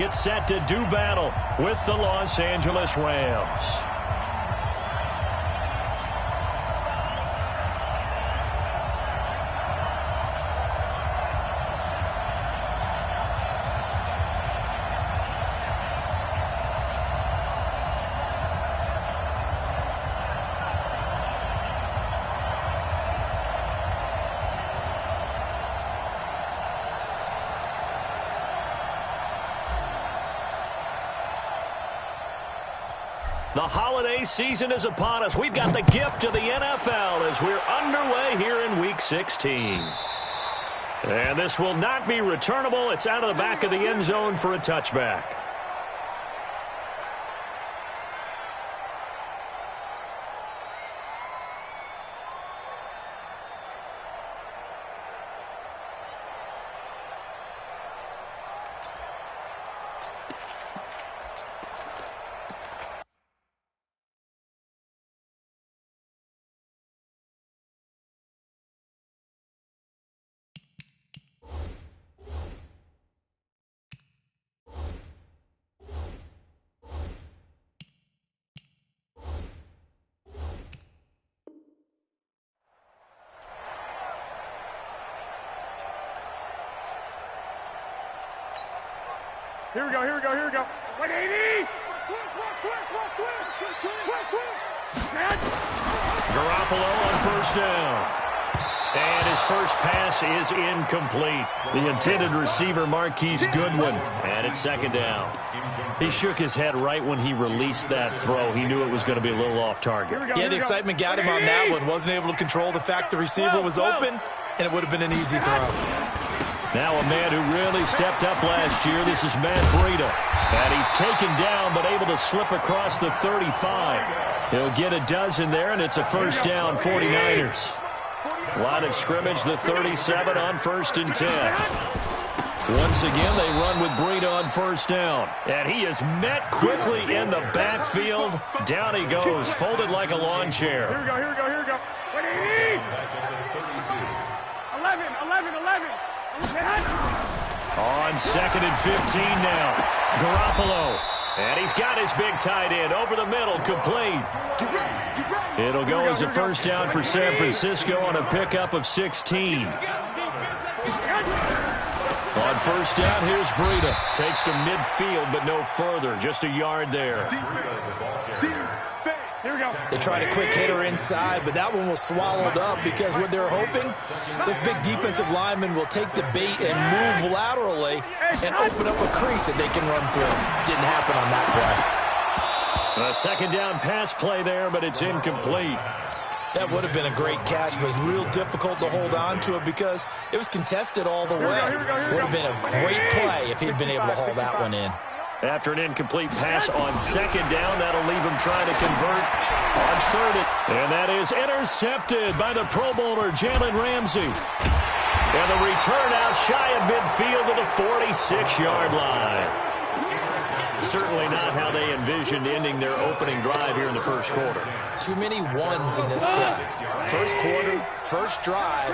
Gets set to do battle with the Los Angeles Rams. The holiday season is upon us. We've got the gift of the NFL as we're underway here in Week 16. And this will not be returnable. It's out of the back of the end zone for a touchback. Here we go, here we go, here we go. 180! Garoppolo on first down. And his first pass is incomplete. The intended receiver, Marquise Goodwin. And it's second down. He shook his head right when he released that throw. He knew it was going to be a little off target. Yeah, the excitement got him on that one. Wasn't able to control the fact the receiver was open, and it would have been an easy throw. Now a man who really stepped up last year. This is Matt Breida. And he's taken down but able to slip across the 35. He'll get a dozen there, and it's a first down, 49ers. Line of scrimmage, the 37 on 1st and 10. Once again, they run with Breida on first down. And he is met quickly in the backfield. Down he goes, folded like a lawn chair. Here we go, here we go, here we go. 180! 11. On 2nd and 15 now. Garoppolo. And he's got his big tight end over the middle, complete. It'll go as a first down for San Francisco on a pickup of 16. On first down, here's Breida. Takes to midfield, but no further. Just a yard there. Here we go. They tried a quick hitter inside, but that one was swallowed up because what they're hoping, this big defensive lineman will take the bait and move laterally and open up a crease that they can run through. Didn't happen on that play. A second down pass play there, but it's incomplete. That would have been a great catch, but it's real difficult to hold on to it because it was contested all the way. Would have been a great play if he'd been able to haul that one in. After an incomplete pass on second down, that'll leave him trying to convert on third. And that is intercepted by the Pro Bowler, Jalen Ramsey. And the return out shy of midfield to the 46-yard line. Certainly not how they envisioned ending their opening drive here in the first quarter. Too many ones in this play. First quarter, first drive,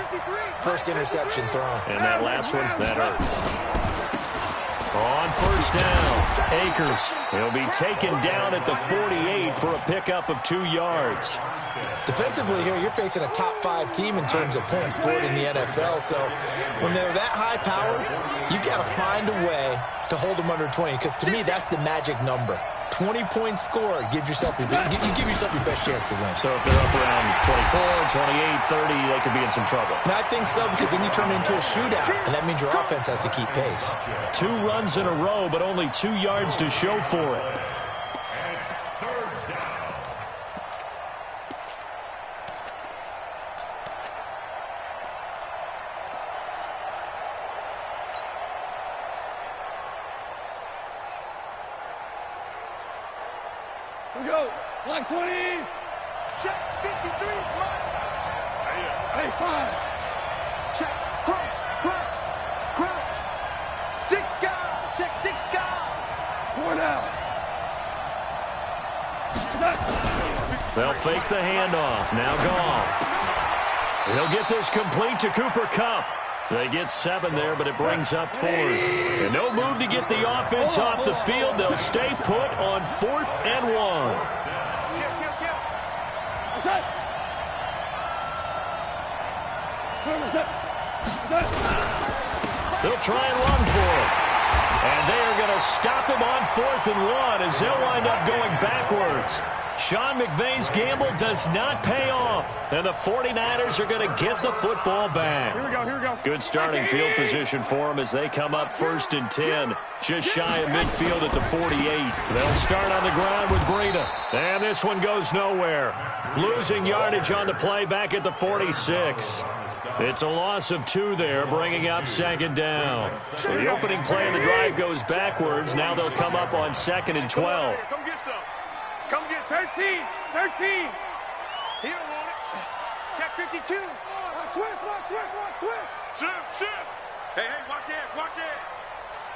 first interception thrown. And that last one, that hurts. On first down, Akers. He'll be taken down at the 48 for a pickup of 2 yards. Defensively here, you're facing a top 5 team in terms of points scored in the NFL. So when they're that high powered, you got to find a way to hold them under 20. Because to me, that's the magic number. 20 points scored gives yourself you give yourself your best chance to win. So if they're up around 24, 28, 30, they could be in some trouble. And I think so, because then you turn it into a shootout, and that means your offense has to keep pace. 2 runs in a row, but only 2 yards to show for it. Here we go. Block 20. Check 53. Block. Hey, 5. Check. Crunch. Six guy. Check 6 guy. 4 down. They'll fake the handoff. Now Goff. He'll get this complete to Cooper Kupp. They get 7 there, but it brings up 4th. And no move to get the offense off the field. They'll stay put on 4th and 1. They'll try and run for it. And they are going to stop him on 4th and 1 as they'll wind up going backwards. Sean McVay's gamble does not pay off. And the 49ers are going to get the football back. Here we go, here we go. Good starting field position for them as they come up 1st and 10. Just shy of midfield at the 48. They'll start on the ground with Breida. And this one goes nowhere. Losing yardage on the play back at the 46. It's a loss of 2 there, bringing up 2nd down. The opening play of the drive goes backwards. Now they'll come up on 2nd and 12. Come get some. Come get 13. 13. He don't want it. Check 52. Switch. Shift. Hey, watch it.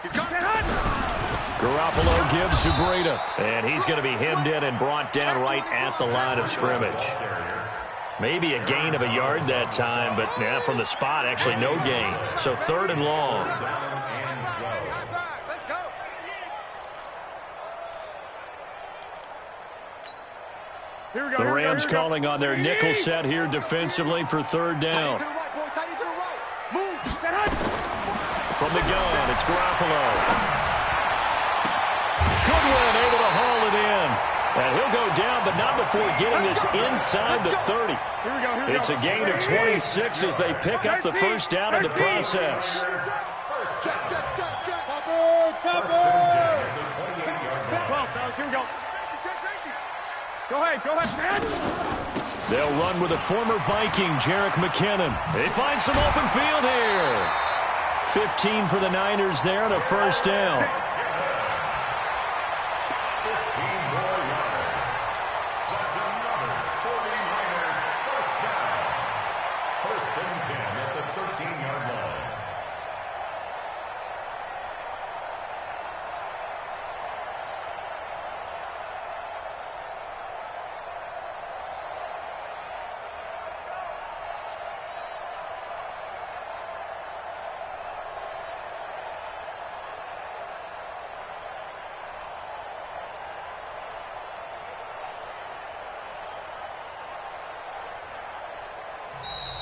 He's coming. Garoppolo gives to Breida. And he's going to be hemmed in and brought down right at the line of scrimmage. Maybe a gain of a yard that time, but from the spot, actually no gain. So 3rd and long. Let's go. Here we go. The here we go, Rams here we go. calling on their nickel set here defensively for 3rd down. To the right, boy. Tight end to the right. Move. From the gun, it's Garoppolo. Goodwin able to haul it in. And he'll go down, but not before getting this inside the 30. Here we go. It's a gain of 26 as they pick up the 1st down in the process. Check. Chopper. 12, fellas. Here we go. Go ahead, man. They'll run with a former Viking, Jerick McKinnon. They find some open field here. 15 for the Niners there and a 1st down.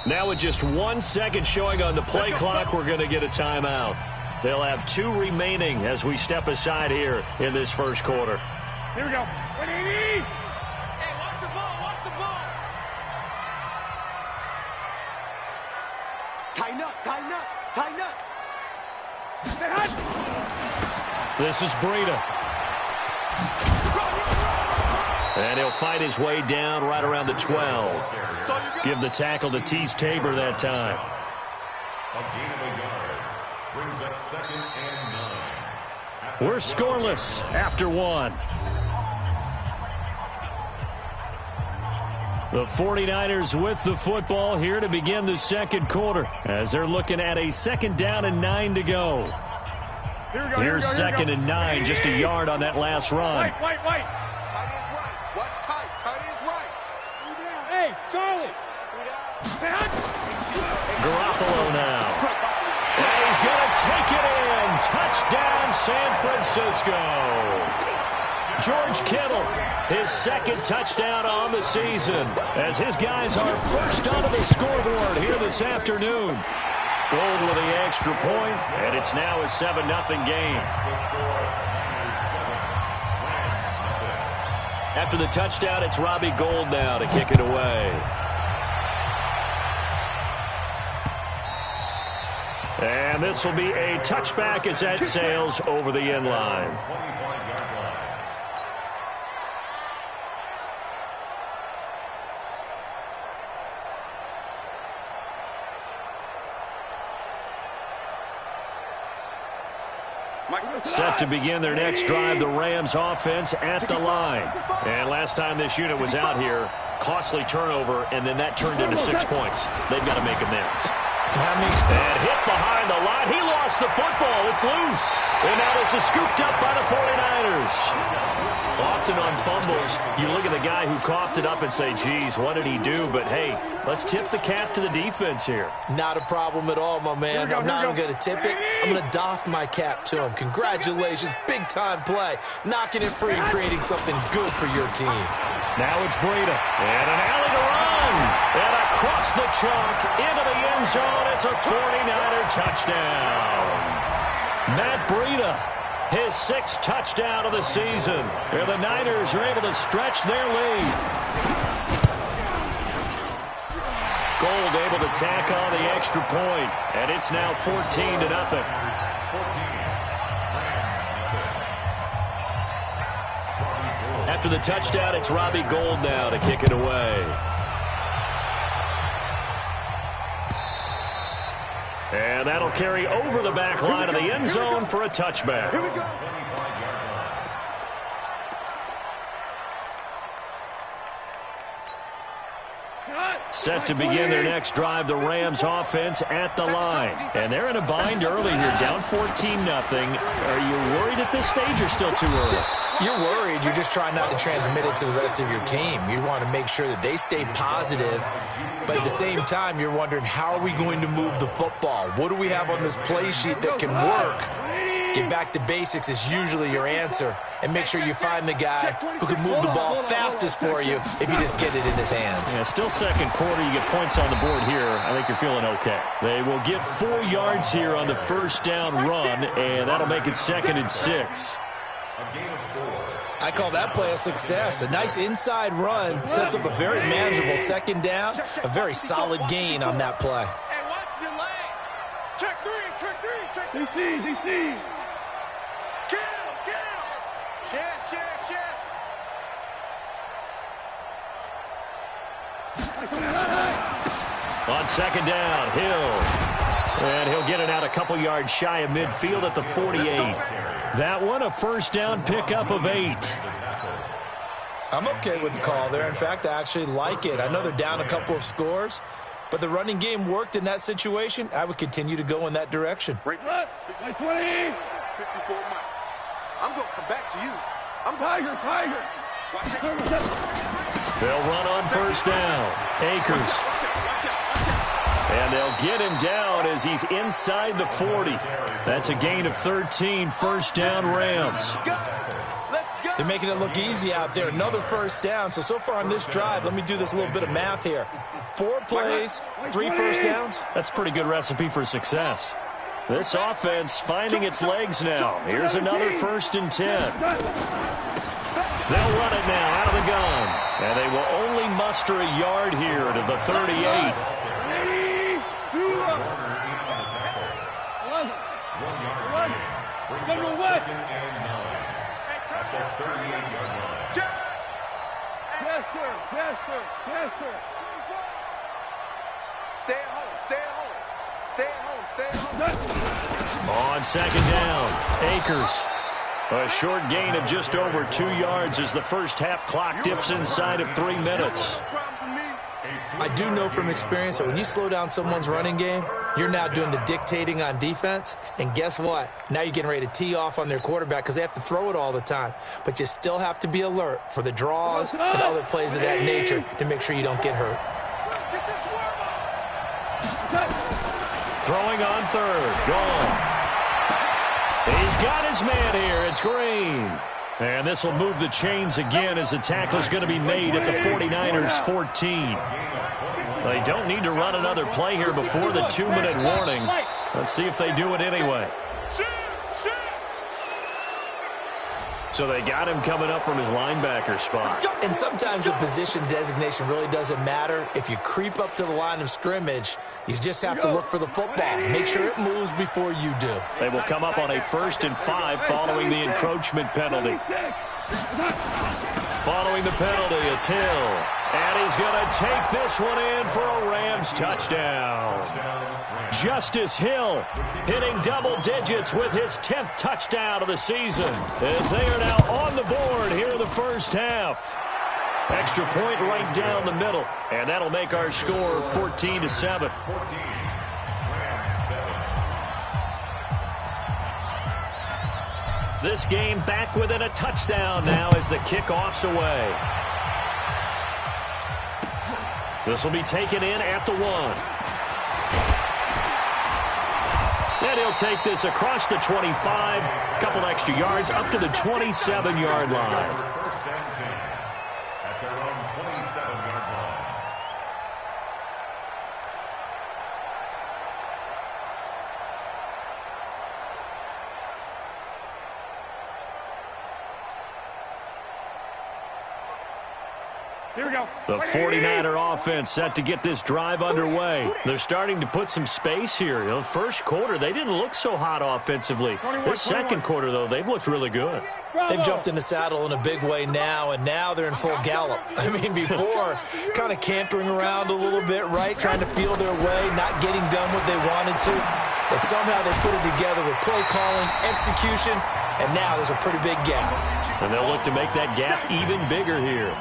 Now with just 1 second showing on the play clock, we're going to get a timeout. They'll have 2 remaining as we step aside here in this 1st quarter. Here we go. What do you need? Hey, watch the ball. Tighten up. This is Breida. And he'll fight his way down right around the 12. Give the tackle to Tease Tabor that time. A gain of a yard brings up 2nd and 9. We're scoreless after 1. The 49ers with the football here to begin the 2nd quarter as they're looking at a 2nd down and 9 to go. Here's 2nd and 9, just a yard on that last run. White. Tight is right. Watch tight. Tight is right. Hey, Charlie. Garoppolo now. And he's going to take it in. Touchdown, San Francisco. George Kittle, his 2nd touchdown on the season, as his guys are first onto the scoreboard here this afternoon. Gold with the extra point, and it's now a 7-0 game. After the touchdown, it's Robbie Gould now to kick it away. And this will be a touchback as that sails over the end line. Set to begin their next drive, the Rams offense at the line. And last time this unit was out here, costly turnover, and then that turned into 6 points. They've got to make amends. And hit behind the line. He lost the football. It's loose. And now this is scooped up by the 49ers. Often on fumbles, turnovers, you look at the guy who coughed it up and say, geez, what did he do? But, hey, let's tip the cap to the defense here. Not a problem at all, my man. I'm not even going to tip it. I'm going to doff my cap to him. Congratulations. Big-time play. Knocking it free and creating something good for your team. Now it's Breida. And an alley to run. And across the chalk into the end zone. It's a 49er touchdown. Matt Breida, his 6th touchdown of the season. And the Niners are able to stretch their lead. Gold able to tack on the extra point. And it's now 14-0. After the touchdown, it's Robbie Gould now to kick it away. And that'll carry over the back line of the end zone for a touchback. Here we go. Set to begin their next drive, the Rams offense at the line. And they're in a bind early here, down 14-0. Are you worried at this stage or still too early? You're worried. You're just trying not to transmit it to the rest of your team. You want to make sure that they stay positive. But at the same time, you're wondering, how are we going to move the football? What do we have on this play sheet that can work? Get back to basics is usually your answer. And make sure you find the guy who can move the ball fastest for you if you just get it in his hands. Yeah, still second quarter. You get points on the board here. I think you're feeling okay. They will get 4 yards here on the first down run, and that'll make it 2nd and 6. I call that play a success. A nice inside run sets up a very manageable 2nd down. A very solid gain on that play. Hey, watch your leg. Check 3, check 3, check 3. DC. Kill. Check. On 2nd down, Hill. And he'll get it out a couple yards shy of midfield at the 48. That one, a first down pickup of 8. I'm okay with the call there. In fact, I actually like it. I know they're down a couple of scores, but the running game worked in that situation. I would continue to go in that direction. Nice 20. 54 miles. I'm going to come back to you. Tiger. They'll run on first down. Akers. And they'll get him down as he's inside the 40. That's a gain of 13, first down Rams. They're making it look easy out there. Another first down. So far on this drive, let me do this little bit of math here. 4 plays, 3 first downs. That's a pretty good recipe for success. This offense finding its legs now. Here's another 1st and 10. They'll run it now out of the gun. And they will only muster a yard here to the 38. 11. West. Chester. Stay at home. On 2nd down, Akers. A short gain of just over 2 yards as the first half clock dips inside of 3 minutes. I do know from experience that when you slow down someone's running game, you're now doing the dictating on defense. And guess what? Now you're getting ready to tee off on their quarterback because they have to throw it all the time. But you still have to be alert for the draws and other plays of that nature to make sure you don't get hurt. Throwing on 3rd. Gone. He's got his man here. It's Green. And this will move the chains again as the tackle is going to be made at the 49ers 14. They don't need to run another play here before the 2-minute warning. Let's see if they do it anyway. So they got him coming up from his linebacker spot. And sometimes the position designation really doesn't matter. If you creep up to the line of scrimmage, you just have to look for the football. Make sure it moves before you do. They will come up on a 1st and 5 following the encroachment penalty. Following the penalty, it's Hill. And he's going to take this one in for a Rams touchdown. Justice Hill hitting double digits with his 10th touchdown of the season as they are now on the board here in the first half. Extra point right down the middle, and that'll make our score 14-7. This game back within a touchdown now as the kickoff's away. This will be taken in at the 1. And he'll take this across the 25, a couple extra yards up to the 27-yard line. First and 10 at their own 27-yard line. Here we go. The 49er offense set to get this drive underway. They're starting to put some space here. You know, first quarter, they didn't look so hot offensively. This second quarter, though, they've looked really good. They've jumped in the saddle in a big way now, and now they're in full gallop. I mean, before, kind of cantering around a little bit, right, trying to feel their way, not getting done what they wanted to. But somehow they put it together with play calling, execution, and now there's a pretty big gap. And they'll look to make that gap even bigger here.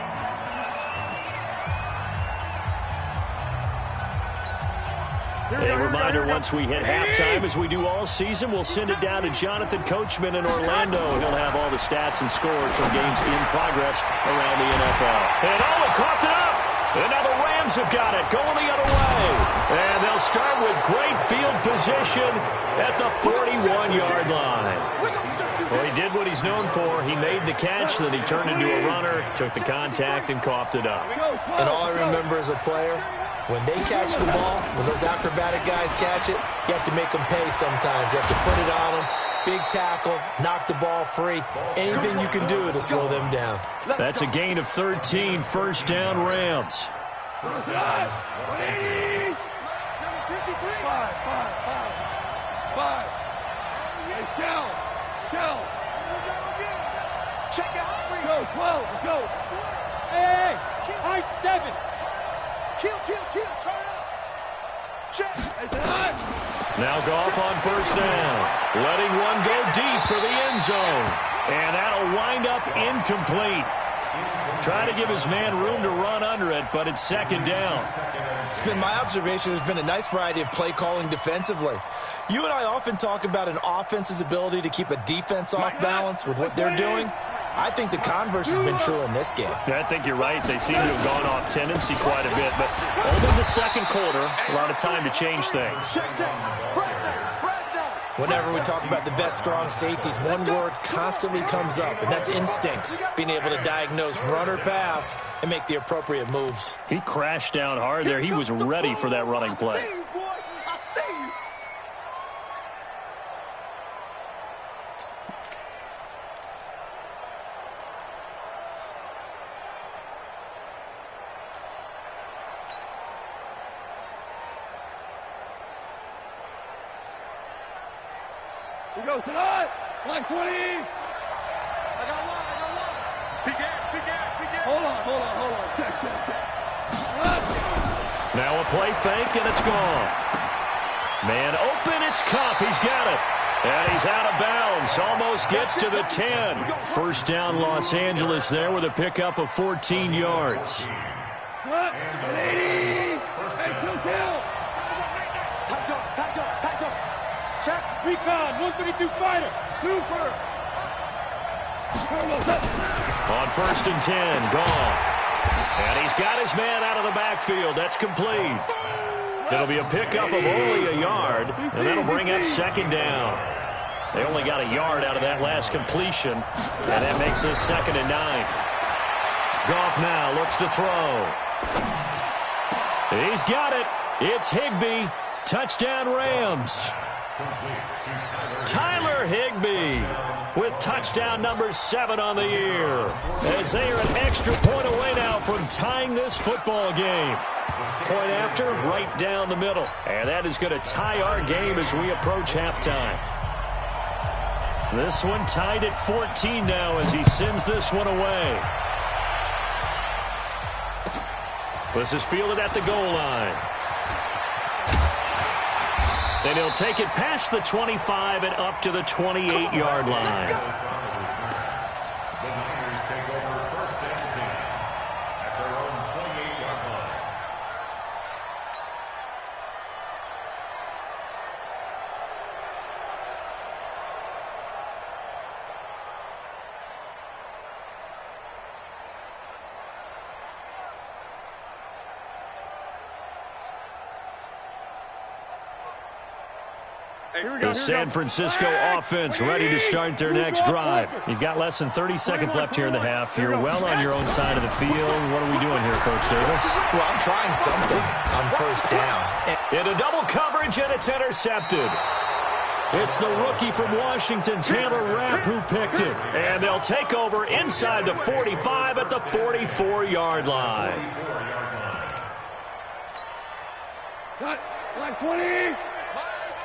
A reminder, once we hit halftime, as we do all season, we'll send it down to Jonathan Coachman in Orlando. He'll have all the stats and scores from games in progress around the NFL. And Owen coughed it up. And now the Rams have got it, going the other way. And they'll start with great field position at the 41-yard line. Well, he did what he's known for. He made the catch, then he turned into a runner, took the contact, and coughed it up. And all I remember as a player, when they catch the ball, when those acrobatic guys catch it, you have to make them pay sometimes. You have to put it on them, big tackle, knock the ball free. Anything you can do to slow them down. That's a gain of 13, first down Rams. First down. 5. Hey, Shell. Check out. Go, 12, go. Hey, high 7. Kill, turn up. Check. Now Goff on first down. Letting one go deep for the end zone. And that'll wind up incomplete. Try to give his man room to run under it, but it's second down. It's been my observation there's been a nice variety of play calling defensively. You and I often talk about an offense's ability to keep a defense off balance with what they're doing. I think the converse has been true in this game. I think you're right. They seem to have gone off tendency quite a bit, but over the second quarter, a lot of time to change things. Whenever we talk about the best strong safeties, one word constantly comes up, and that's instincts. Being able to diagnose run or pass and make the appropriate moves. He crashed down hard there. He was ready for that running play. We go tonight. Line 20. I got one. Big gap. Hold on. Check. Now a play fake, and it's gone. Man open, it's Cup. He's got it. And he's out of bounds. Almost gets to the 10. First down, Los Angeles there with a pickup of 14 yards. Cut. 80. Kill. Tight up. Check. Recon. 132 fighter. Cooper. On first and 10, Goff. And he's got his man out of the backfield. That's complete. It'll be a pickup of only a yard, and that'll bring up second down. They only got a yard out of that last completion, and that makes this 2nd and 9. Goff now looks to throw. He's got it. It's Higbee. Touchdown Rams. Tyler Higbee with touchdown number 7 on the year, as they are an extra point away now from tying this football game. Point after, right down the middle. And that is going to tie our game as we approach halftime. This one tied at 14 now as he sends this one away. This is fielded at the goal line. Then he'll take it past the 25 and up to the 28-yard line. The Niners take over first and 10 at their own 28-yard line. The San Francisco offense ready to start their next drive. You've got less than 30 seconds left here in the half. You're well on your own side of the field. What are we doing here, Coach Davis? Well, I'm trying something on first down. Into double coverage, and it's intercepted. It's the rookie from Washington, Taylor Rapp, who picked it. And they'll take over inside the 45 at the 44-yard line. Cut. Like 20.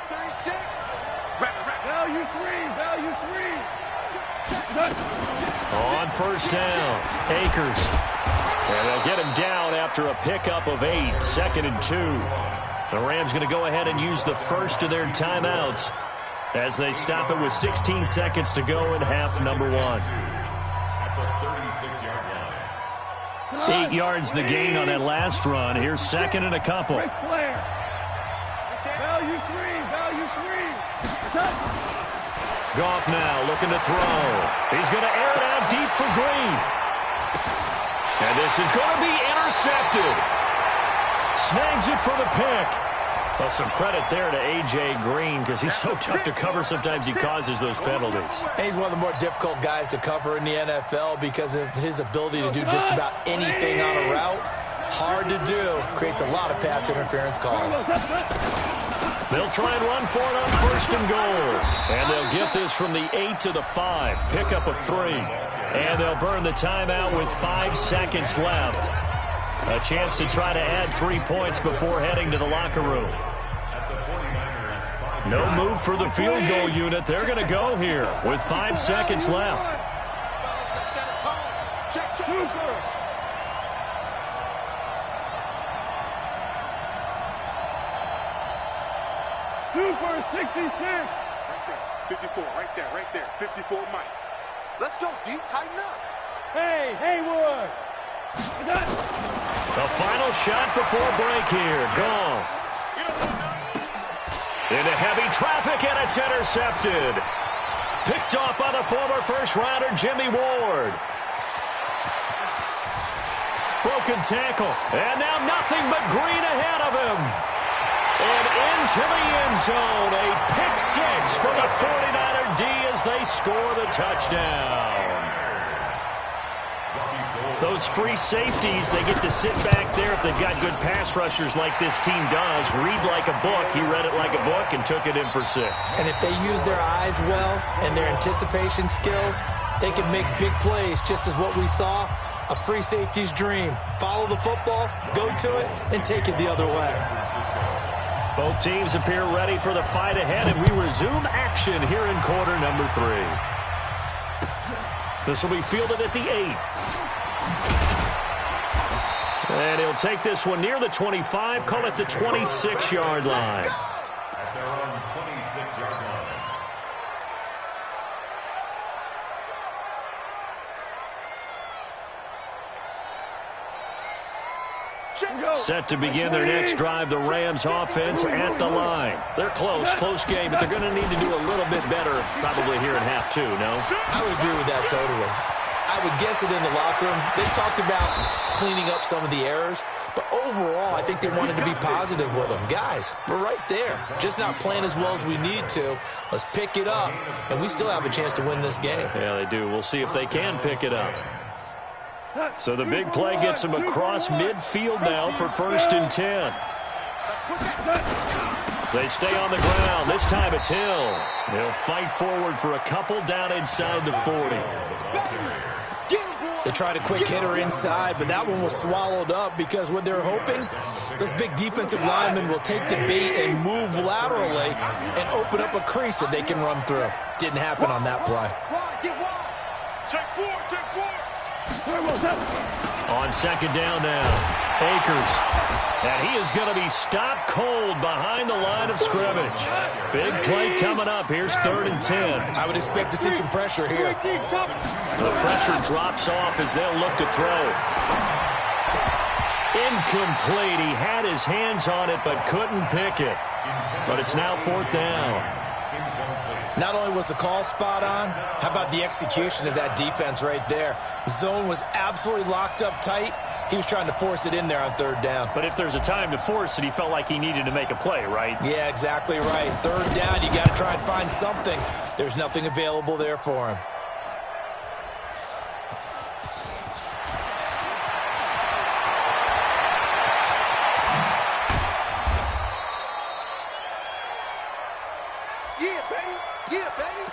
36. Value 3. On first down, Akers. And they'll get him down after a pickup of 8, 2nd and 2. The Rams going to go ahead and use the first of their timeouts as they stop it with 16 seconds to go in half number 1. At the 36-yard line. 8 yards the gain on that last run. Here's 2nd and a couple. Value 3. Goff now looking to throw. He's going to air it out deep for Green. And this is going to be intercepted. Snags it for the pick. Well, some credit there to A.J. Green because he's so tough to cover. Sometimes he causes those penalties. And he's one of the more difficult guys to cover in the NFL because of his ability to do just about anything on a route. Hard to do. Creates a lot of pass interference calls. They'll try and run for it on first and goal. And they'll get this from the 8 to the 5. Pickup of 3. And they'll burn the timeout with 5 seconds left. A chance to try to add 3 points before heading to the locker room. No move for the field goal unit. They're going to go here with 5 seconds left. Super 66. 54, right there. 54, Mike. Let's go, D. Tighten up. Hey, Haywood. The final shot before break here. Goff. Into heavy traffic, and it's intercepted. Picked off by the former first-rounder Jimmy Ward. Broken tackle. And now nothing but Green ahead of him. And into the end zone. A pick 6 for the 49er D as they score the touchdown. Those free safeties, they get to sit back there if they've got good pass rushers like this team does. Read like a book. He read it like a book and took it in for 6. And if they use their eyes well and their anticipation skills, they can make big plays, just as what we saw. A free safety's dream. Follow the football, go to it, and take it the other way. Both teams appear ready for the fight ahead, and we resume action here in quarter number 3. This will be fielded at the 8. And he'll take this one near the 25, call it the 26-yard line. At their own 26-yard line. Set to begin their next drive, the Rams offense at the line. They're close game, but they're going to need to do a little bit better probably here in half 2, no? I would agree with that totally. I would guess it in the locker room. They've talked about cleaning up some of the errors, but overall, I think they wanted to be positive with them. Guys, we're right there. Just not playing as well as we need to. Let's pick it up, and we still have a chance to win this game. Yeah, they do. We'll see if they can pick it up. So the big play gets them across midfield now for 1st and 10. They stay on the ground. This time it's Hill. He'll fight forward for a couple down inside the 40. They tried a quick hitter inside, but that one was swallowed up because what they're hoping, this big defensive lineman will take the bait and move laterally and open up a crease that they can run through. Didn't happen on that play. Check 4. On 2nd down now, Akers. And he is going to be stopped cold behind the line of scrimmage. Big play coming up. Here's 3rd and 10. I would expect to see some pressure here. The pressure drops off as they'll look to throw. Incomplete. He had his hands on it but couldn't pick it. But it's now 4th down. Not only was the call spot on, how about the execution of that defense right there? Zone was absolutely locked up tight. He was trying to force it in there on third down. But if there's a time to force it, he felt like he needed to make a play, right? Yeah, exactly right. Third down, you got to try and find something. There's nothing available there for him. Yeah, baby. Yeah, baby.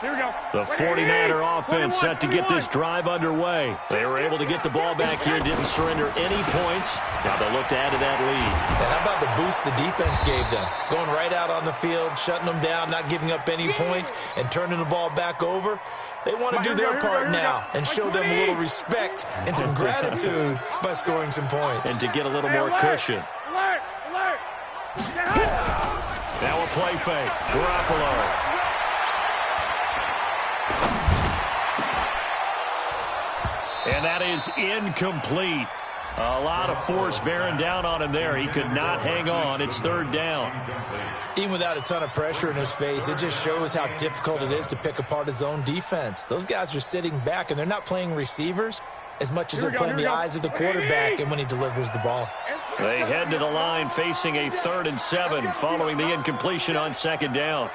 Here we go. The 49er offense set to get this drive underway. They were able to get the ball back here, didn't surrender any points. Now they'll look to add to that lead. And how about the boost the defense gave them? Going right out on the field, shutting them down, not giving up any points, and turning the ball back over. They want to do their part now and show them a little respect and some gratitude by scoring some points. And to get a little more cushion. Alert! Alert! Now a play fake. Garoppolo. And that is incomplete. A lot of force bearing down on him there. He could not hang on. It's third down. Even without a ton of pressure in his face, it just shows how difficult it is to pick apart his own defense. Those guys are sitting back, and they're not playing receivers as much as they're playing the eyes of the quarterback and when he delivers the ball. They head to the line facing a 3rd and 7 following the incompletion on second down.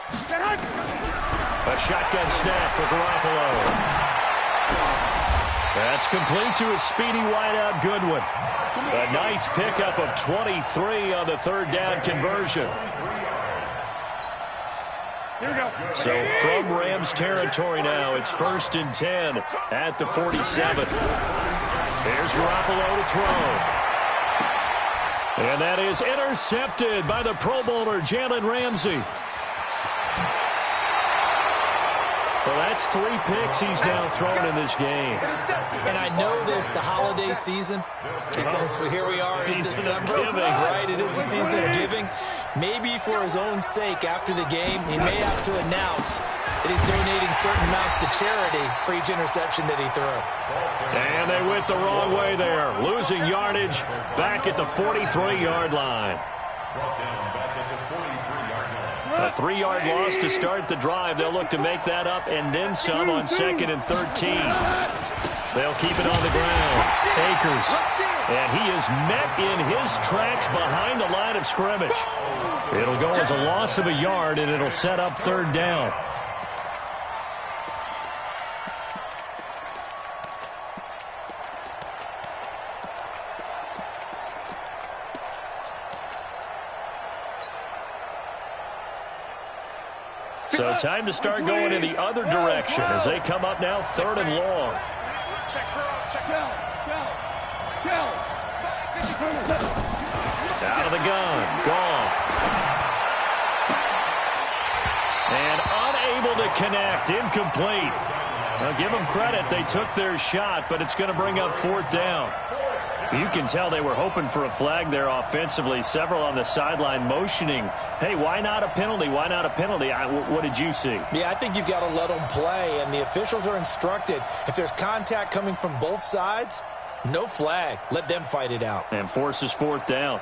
A shotgun snap for Garoppolo. That's complete to a speedy wideout Goodwin. A nice pickup of 23 on the third down conversion. Here we go. So from Rams territory now, it's 1st and 10 at the 47. There's Garoppolo to throw. And that is intercepted by the Pro Bowler Jalen Ramsey. Well, that's 3 picks he's now thrown in this game. And I know this, the holiday season, because here we are in December. Right, it is the season of giving. Maybe for his own sake, after the game, he may have to announce that he's donating certain amounts to charity for each interception that he threw. And they went the wrong way there, losing yardage back at the 43-yard line. A 3-yard loss to start the drive. They'll look to make that up and then some on 2nd and 13. They'll keep it on the ground. Akers. And he is met in his tracks behind the line of scrimmage. It'll go as a loss of a yard, and it'll set up 3rd down. So time to start going in the other direction as they come up now 3rd and long. Check cross, check out. Go. Out of the gun. Gone. And unable to connect. Incomplete. Now give them credit. They took their shot, but it's going to bring up 4th down. You can tell they were hoping for a flag there offensively. Several on the sideline motioning, hey, why not a penalty? Why not a penalty? What did you see? Yeah, I think you've got to let them play, and the officials are instructed. If there's contact coming from both sides, no flag. Let them fight it out. And forces 4th down.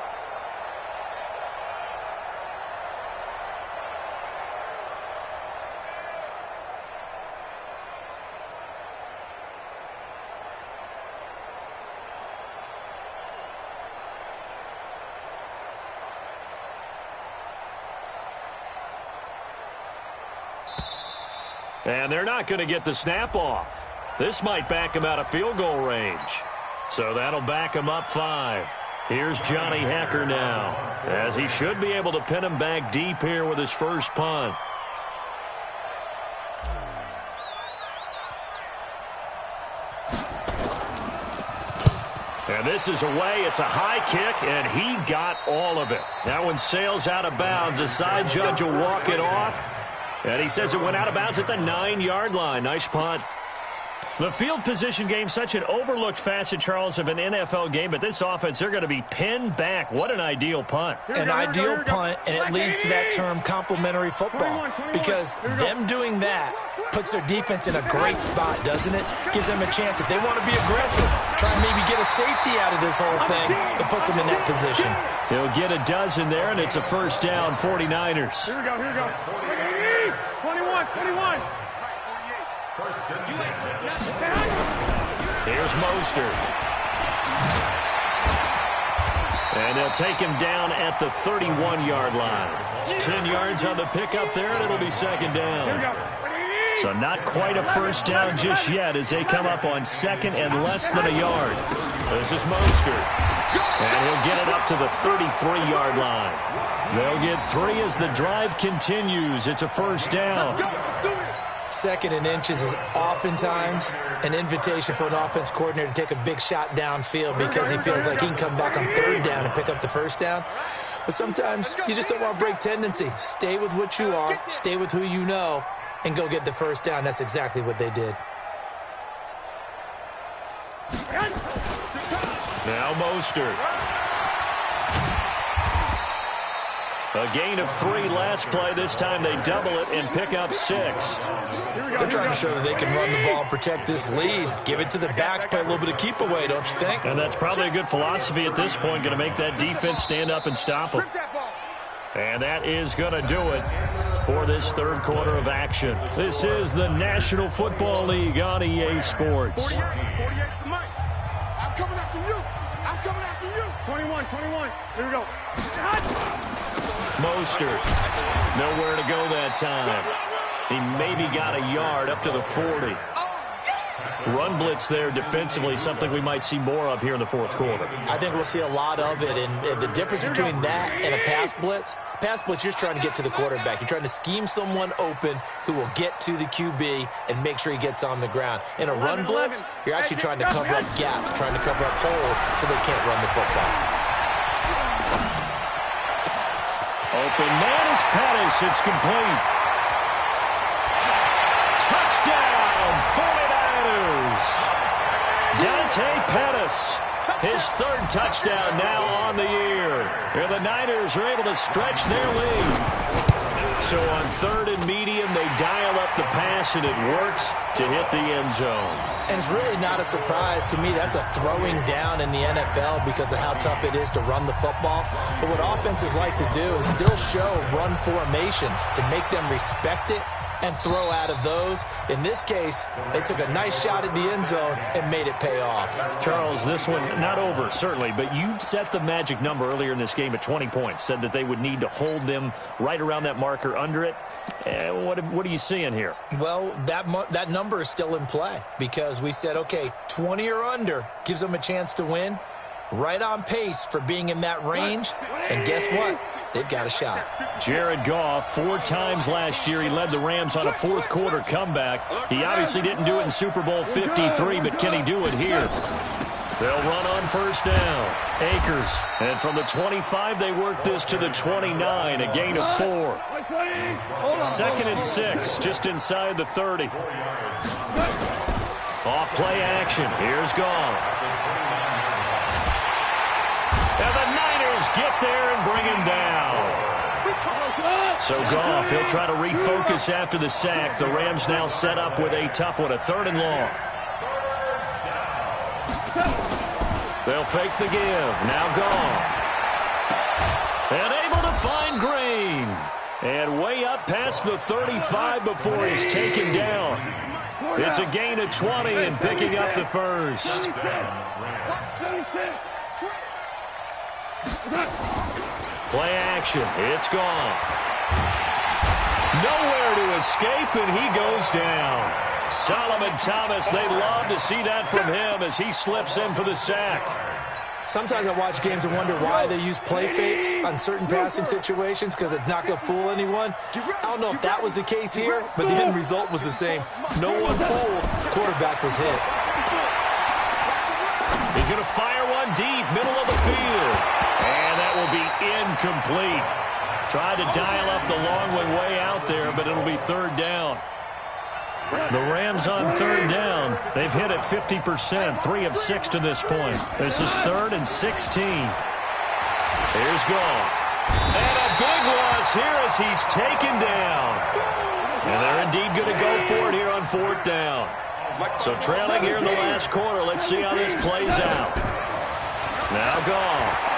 And they're not going to get the snap off. This might back him out of field goal range. So that'll back him up 5. Here's Johnny Hekker now, as he should be able to pin him back deep here with his first punt. And this is away. It's a high kick, and he got all of it. That one sails out of bounds. The side judge will walk it off. And he says it went out of bounds at the 9-yard line. Nice punt. The field position game, such an overlooked facet, Charles, of an NFL game. But this offense, they're going to be pinned back. What an ideal punt. An ideal punt, and it leads to that term complementary football. Because them doing that puts their defense in a great spot, doesn't it? Gives them a chance. If they want to be aggressive, try and maybe get a safety out of this whole thing, it puts them in that position. He'll get a dozen there, and it's a 1st down, 49ers. Here we go. 21, 21. First and 10. Here's Mostert. And they'll take him down at the 31-yard line. 10 yards on the pickup there, and it'll be second down. So not quite a first down just yet as they come up on second and less than a yard. This is Mostert. And he'll get it up to the 33-yard line. They'll get 3 as the drive continues. It's a first down. Second and inches is oftentimes an invitation for an offense coordinator to take a big shot downfield because he feels like he can come back on third down and pick up the first down. But sometimes you just don't want to break tendency. Stay with what you are, stay with who you know, and go get the first down. That's exactly what they did. Now Mostert. A gain of 3 last play. This time they double it and pick up 6. They're trying to show that they can run the ball and protect this lead. Give it to the backs, play a little bit of keep away, don't you think? And that's probably a good philosophy at this point, going to make that defense stand up and stop them. And that is going to do it for this third quarter of action. This is the National Football League on EA Sports. 48 to Mike. I'm coming after you. I'm coming after you. 21, 21. Here we go. Mostert. Nowhere to go that time. He maybe got a yard up to the 40. Run blitz there defensively, something we might see more of here in the fourth quarter. I think we'll see a lot of it, and the difference between that and a pass blitz, you're just trying to get to the quarterback. You're trying to scheme someone open who will get to the QB and make sure he gets on the ground. In a run blitz, you're actually trying to cover up gaps, trying to cover up holes so they can't run the football. Open man is Pettis. It's complete. Touchdown, 49ers. Dante Pettis. His third touchdown now on the year. And the Niners are able to stretch their lead. So on third and medium, they dial up the pass, and it works to hit the end zone. And it's really not a surprise to me. That's a throwing down in the NFL because of how tough it is to run the football. But what offenses like to do is still show run formations to make them respect it and throw out of those. In this case, they took a nice shot at the end zone and made it pay off. Charles, this one not over, certainly, but you set the magic number earlier in this game at 20 points, said that they would need to hold them right around that marker under it. What are you seeing here? Well, that number is still in play because we said, okay, 20 or under gives them a chance to win. Right on pace for being in that range. And guess what? They've got a shot. Jared Goff, 4 times last year, he led the Rams on a fourth quarter comeback. He obviously didn't do it in Super Bowl 53, but can he do it here? They'll run on first down. Akers. And from the 25, they work this to the 29, a gain of 4. Second and 6, just inside the 30. Off play action. Here's Goff. And the Niners get there and bring him down. So Goff, he'll try to refocus after the sack. The Rams now set up with a tough one, a 3rd and long. They'll fake the give. Now Goff. And able to find Green. And way up past the 35 before he's taken down. It's a gain of 20 and picking up the first. Play action. It's Goff. Nowhere to escape, and he goes down. Solomon Thomas, they'd love to see that from him as he slips in for the sack. Sometimes I watch games and wonder why they use play fakes on certain passing situations because it's not going to fool anyone. I don't know if that was the case here, but the end result was the same. No one fooled. Quarterback was hit. He's going to fire one deep, middle of the field. And that will be incomplete. Tried to dial up the long one way out there, but it'll be 3rd down. The Rams on 3rd down. They've hit it 50%, 3 of 6 to this point. This is 3rd and 16. Here's Goff. And a big loss here as he's taken down. And they're indeed going to go for it here on 4th down. So trailing here in the last quarter. Let's see how this plays out. Now Goff.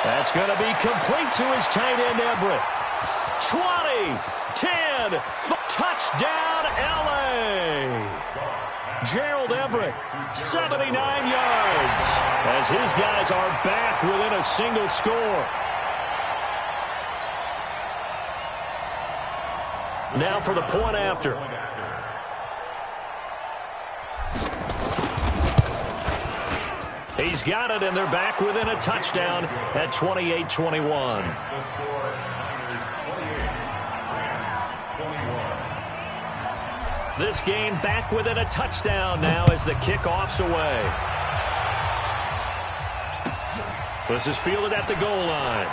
That's going to be complete to his tight end, Everett. 20, 10, touchdown, L.A. Gerald Everett, 79 yards, as his guys are back within a single score. Now for the point after. He's got it, and they're back within a touchdown at 28-21. This game back within a touchdown now as the kickoff's away. This is fielded at the goal line.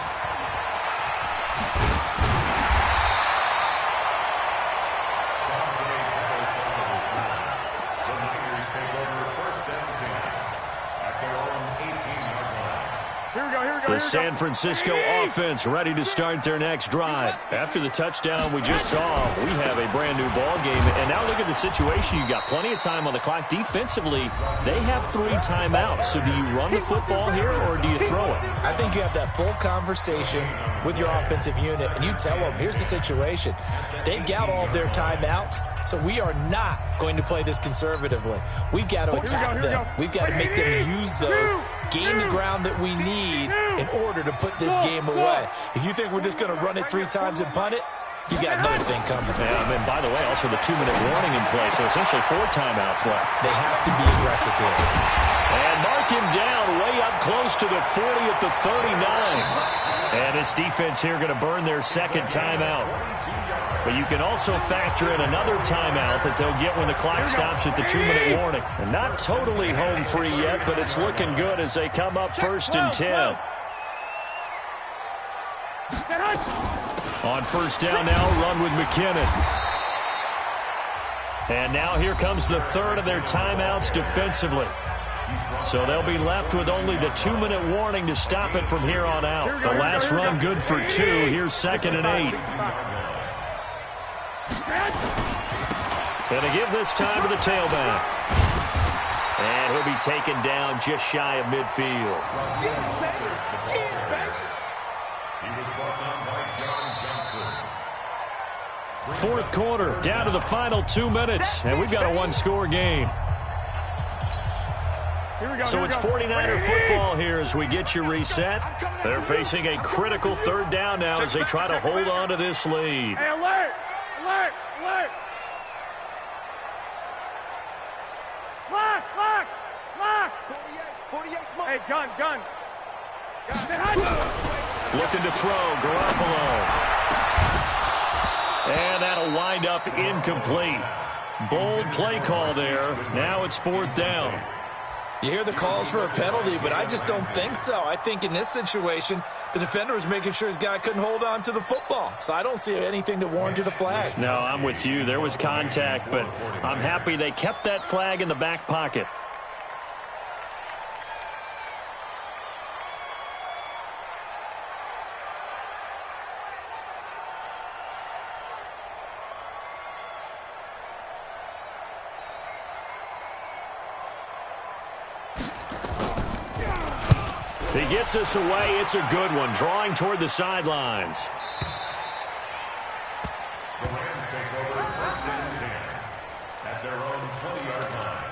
The San Francisco offense ready to start their next drive. After the touchdown we just saw, we have a brand new ball game. And now look at the situation. You've got plenty of time on the clock. Defensively, they have 3 timeouts. So do you run the football here or do you throw it? I think you have that full conversation with your offensive unit, and you tell them, here's the situation. They've got all of their timeouts, so we are not going to play this conservatively. We've got to attack them. We've got to make them use those, gain the ground that we need in order to put this game away. If you think we're just going to run it 3 times and punt it, you got another thing coming. Yeah, and by the way, also the 2-minute warning in place, so essentially 4 timeouts left. They have to be aggressive here. And mark him down way up close to the 40 at the 39. And this defense here going to burn their second timeout. But you can also factor in another timeout that they'll get when the clock stops at the 2-minute warning. And not totally home free yet, but it's looking good as they come up 1st and 10. On 1st down now, run with McKinnon. And now here comes the 3rd of their timeouts defensively. So they'll be left with only the 2-minute warning to stop it from here on out. The last run good for 2. Here's 2nd and 8. Going to give this time to the tailback. And he'll be taken down just shy of midfield. Fourth quarter, down to the final 2 minutes, and we've got a 1-score game. So it's 49er football here as we get you reset. They're facing a critical 3rd down now as they try to hold on to this lead. Hey, alert! Alert! Alert! Lock! Lock! Lock! 48 smoke! Hey, gun! Looking to throw, Garoppolo. And that'll wind up incomplete. Bold play call there. Now it's 4th down. You hear the calls for a penalty, but I just don't think so. I think in this situation, the defender was making sure his guy couldn't hold on to the football. So I don't see anything to warrant the flag. No, I'm with you. There was contact, but I'm happy they kept that flag in the back pocket. He gets us away. It's a good one. Drawing toward the sidelines. The Rams take over 1st and 10 at their own 20-yard line.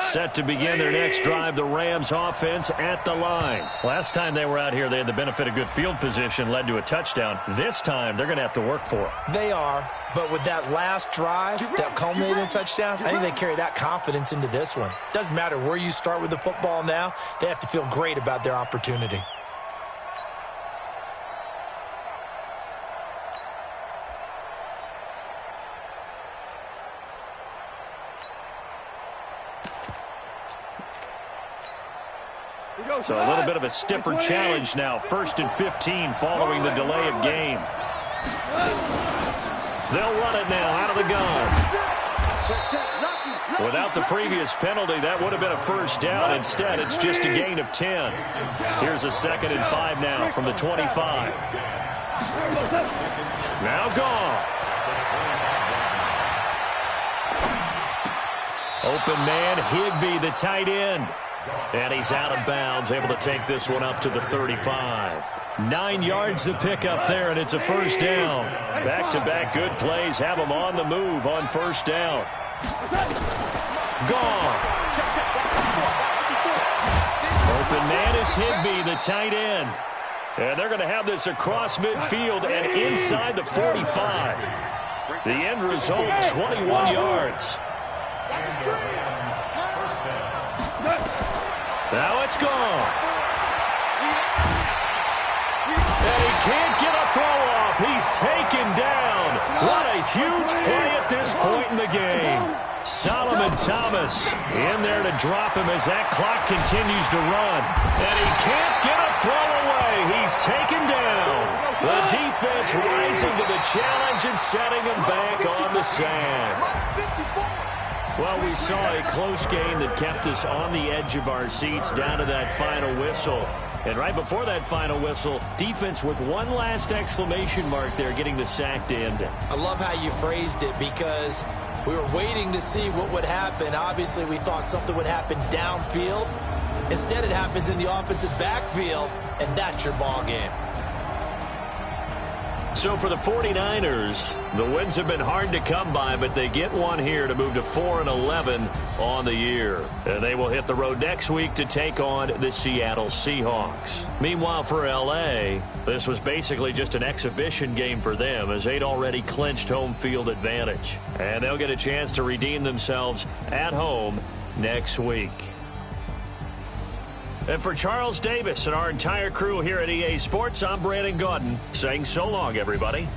Set to begin their next drive, the Rams offense at the line. Last time they were out here, they had the benefit of good field position, led to a touchdown. This time, they're going to have to work for it. They are, but with that last drive that culminated in a touchdown, I think they carry that confidence into this one. Doesn't matter where you start with the football now, they have to feel great about their opportunity. So a little bit of a stiffer challenge now. 1st and 15 following the delay of game. They'll run it now out of the gun. Without the previous penalty, that would have been a first down. Instead, it's just a gain of 10. Here's a 2nd and 5 now from the 25. Now gone. Open man, Higbee, the tight end. And he's out of bounds, able to take this one up to the 35. 9 yards to pick up there, and it's a first down. Back-to-back good plays have them on the move on first down. Gone. Open man is Higbee, the tight end. And they're going to have this across midfield and inside the 45. The end result, 21 yards. Now it's gone. And he can't get a throw off. He's taken down. What a huge play at this point in the game. Solomon Thomas in there to drop him as that clock continues to run. And he can't get a throw away. He's taken down. The defense rising to the challenge and setting him back on the sand. Well, we saw a close game that kept us on the edge of our seats down to that final whistle. And right before that final whistle, defense with one last exclamation mark there, getting the sack to end it. I love how you phrased it, because we were waiting to see what would happen. Obviously, we thought something would happen downfield. Instead, it happens in the offensive backfield, and that's your ball game. So for the 49ers, the wins have been hard to come by, but they get one here to move to 4-11 on the year. And they will hit the road next week to take on the Seattle Seahawks. Meanwhile, for L.A., this was basically just an exhibition game for them, as they'd already clinched home field advantage. And they'll get a chance to redeem themselves at home next week. And for Charles Davis and our entire crew here at EA Sports, I'm Brandon Gaudin saying so long, everybody.